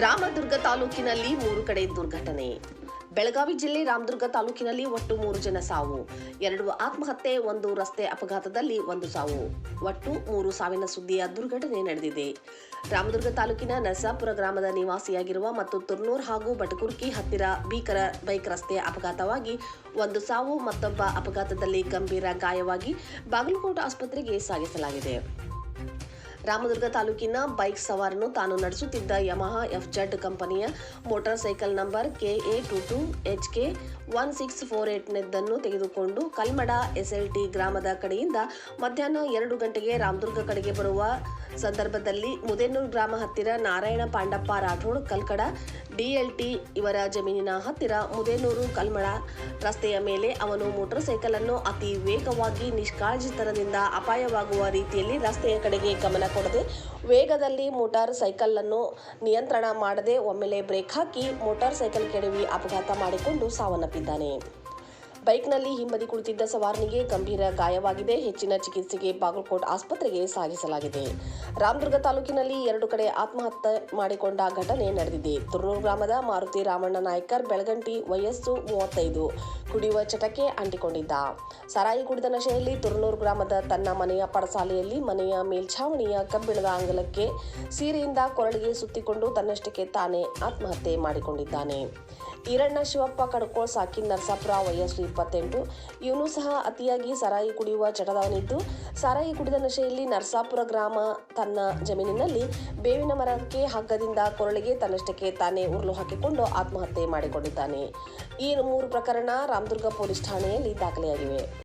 ರಾಮದುರ್ಗ ತಾಲೂಕಿನಲ್ಲಿ 3 ಕಡೆ ದುರ್ಘಟನೆ. ಬೆಳಗಾವಿ ಜಿಲ್ಲೆ ರಾಮದುರ್ಗ ತಾಲೂಕಿನಲ್ಲಿ ಒಟ್ಟು 3 ಜನ ಸಾವು, 2 ಆತ್ಮಹತ್ಯೆ, 1 ರಸ್ತೆ ಅಪಘಾತದಲ್ಲಿ 1 ಸಾವು. ಒಟ್ಟು 3 ಸಾವಿನ ಸುದ್ದಿಯ ದುರ್ಘಟನೆ ನಡೆದಿದೆ. ರಾಮದುರ್ಗ ತಾಲೂಕಿನ ನರಸಾಪುರ ಗ್ರಾಮದ ನಿವಾಸಿಯಾಗಿರುವ ಮತ್ತು ತುರ್ನೂರ್ ಹಾಗೂ ಬಟಕುರ್ಕಿ ಹತ್ತಿರ ಭೀಕರ ಬೈಕ್ ರಸ್ತೆ ಅಪಘಾತವಾಗಿ 1 ಸಾವು, ಮತ್ತೊಬ್ಬ ಅಪಘಾತದಲ್ಲಿ ಗಂಭೀರ ಗಾಯವಾಗಿ ಬಾಗಲಕೋಟೆ ಆಸ್ಪತ್ರೆಗೆ ಸಾಗಿಸಲಾಗಿದೆ. ರಾಮದುರ್ಗ ತಾಲೂಕಿನ ಬೈಕ್ ಸವಾರನು ತಾನು ನಡೆಸುತ್ತಿದ್ದ ಯಮಹಾ FZ ಕಂಪನಿಯ ಮೋಟಾರ್ ಸೈಕಲ್ ನಂಬರ್ KA22HK1648 ತೆಗೆದುಕೊಂಡು ಕಲ್ಮಡ SLT ಗ್ರಾಮದ ಕಡೆಯಿಂದ ಮಧ್ಯಾಹ್ನ 2 ಗಂಟೆಗೆ ರಾಮದುರ್ಗ ಕಡೆಗೆ ಬರುವ ಸಂದರ್ಭದಲ್ಲಿ ಮುದೇನೂರು ಗ್ರಾಮ ಹತ್ತಿರ ನಾರಾಯಣ ಪಾಂಡಪ್ಪ ರಾಠೋಡ್ ಕಲ್ಕಡ DLT ಇವರ ಜಮೀನಿನ ಹತ್ತಿರ ಮುದೇನೂರು ಕಲ್ಮಡ ರಸ್ತೆಯ ಮೇಲೆ ಅವನು ಮೋಟಾರ್ ಸೈಕಲ್ ಅನ್ನು ಅತಿ ವೇಗವಾಗಿ ನಿಷ್ಕಾಳಜಿತನದಿಂದ ಅಪಾಯವಾಗುವ ರೀತಿಯಲ್ಲಿ ರಸ್ತೆಯ ಕಡೆಗೆ ಗಮನ ಕೊಡದೆ ವೇಗದಲ್ಲಿ ಮೋಟಾರ್ ಸೈಕಲ್ ಅನ್ನು ನಿಯಂತ್ರಣ ಮಾಡದೆ ಒಮ್ಮೆಲೆ ಬ್ರೇಕ್ ಹಾಕಿ ಮೋಟಾರ್ ಸೈಕಲ್ ಕೆಡವಿ ಅಪಘಾತ ಮಾಡಿಕೊಂಡು ಸಾವನ್ನಪ್ಪಿದ್ದಾನೆ. ಬೈಕ್ನಲ್ಲಿ ಹಿಂಬದಿ ಕುಳಿತಿದ್ದ ಸವಾರನಿಗೆ ಗಂಭೀರ ಗಾಯವಾಗಿದೆ. ಹೆಚ್ಚಿನ ಚಿಕಿತ್ಸೆಗೆ ಬಾಗಲಕೋಟೆ ಆಸ್ಪತ್ರೆಗೆ ಸಾಗಿಸಲಾಗಿದೆ. ರಾಮದುರ್ಗ ತಾಲೂಕಿನಲ್ಲಿ 2 ಕಡೆ ಆತ್ಮಹತ್ಯೆ ಮಾಡಿಕೊಂಡ ಘಟನೆ ನಡೆದಿದೆ. ತುರ್ನೂರು ಗ್ರಾಮದ ಮಾರುತಿ ರಾಮಣ್ಣ ನಾಯ್ಕರ್ ಬೆಳಗಂಟಿ, ವಯಸ್ಸು 35, ಕುಡಿಯುವ ಚಟಕ್ಕೆ ಅಂಟಿಕೊಂಡಿದ್ದ. ಸಾರಾಯಿ ಕುಡಿದ ನಶೆಯಲ್ಲಿ ತುರ್ನೂರು ಗ್ರಾಮದ ತನ್ನ ಮನೆಯ ಪಡಸಾಲೆಯಲ್ಲಿ ಮನೆಯ ಮೇಲ್ಛಾವಣಿಯ ಕಬ್ಬಿಣದ ಅಂಗಲಕ್ಕೆ ಸೀರೆಯಿಂದ ಕೊರಳಿಗೆ ಸುತ್ತಿಕೊಂಡು ತನ್ನಷ್ಟಕ್ಕೆ ತಾನೇ ಆತ್ಮಹತ್ಯೆ ಮಾಡಿಕೊಂಡಿದ್ದಾನೆ. ಈರಣ್ಣ ಶಿವಪ್ಪ ಕಡ್ಕೋಳ್ ಸಾಕಿನ್ ನರಸಾಪುರ, ವಯಸ್ಸು 28. ಇವನು ಸಹ ಅತಿಯಾಗಿ ಸಾರಾಯಿ ಕುಡಿಯುವ ಚಟದವನಿದ್ದು, ಸಾರಾಯಿ ಕುಡಿದ ನಶೆಯಲ್ಲಿ ನರಸಾಪುರ ಗ್ರಾಮ ತನ್ನ ಜಮೀನಿನಲ್ಲಿ ಬೇವಿನ ಮರಕ್ಕೆ ಹಗ್ಗದಿಂದ ಕೊರಳಿಗೆ ತನ್ನಷ್ಟಕ್ಕೆ ತಾನೇ ಉರುಳು ಹಾಕಿಕೊಂಡು ಆತ್ಮಹತ್ಯೆ ಮಾಡಿಕೊಂಡಿದ್ದಾನೆ. ಈ 3 ಪ್ರಕರಣ ರಾಮದುರ್ಗ ಪೊಲೀಸ್ ಠಾಣೆಯಲ್ಲಿ ದಾಖಲೆಯಾಗಿವೆ.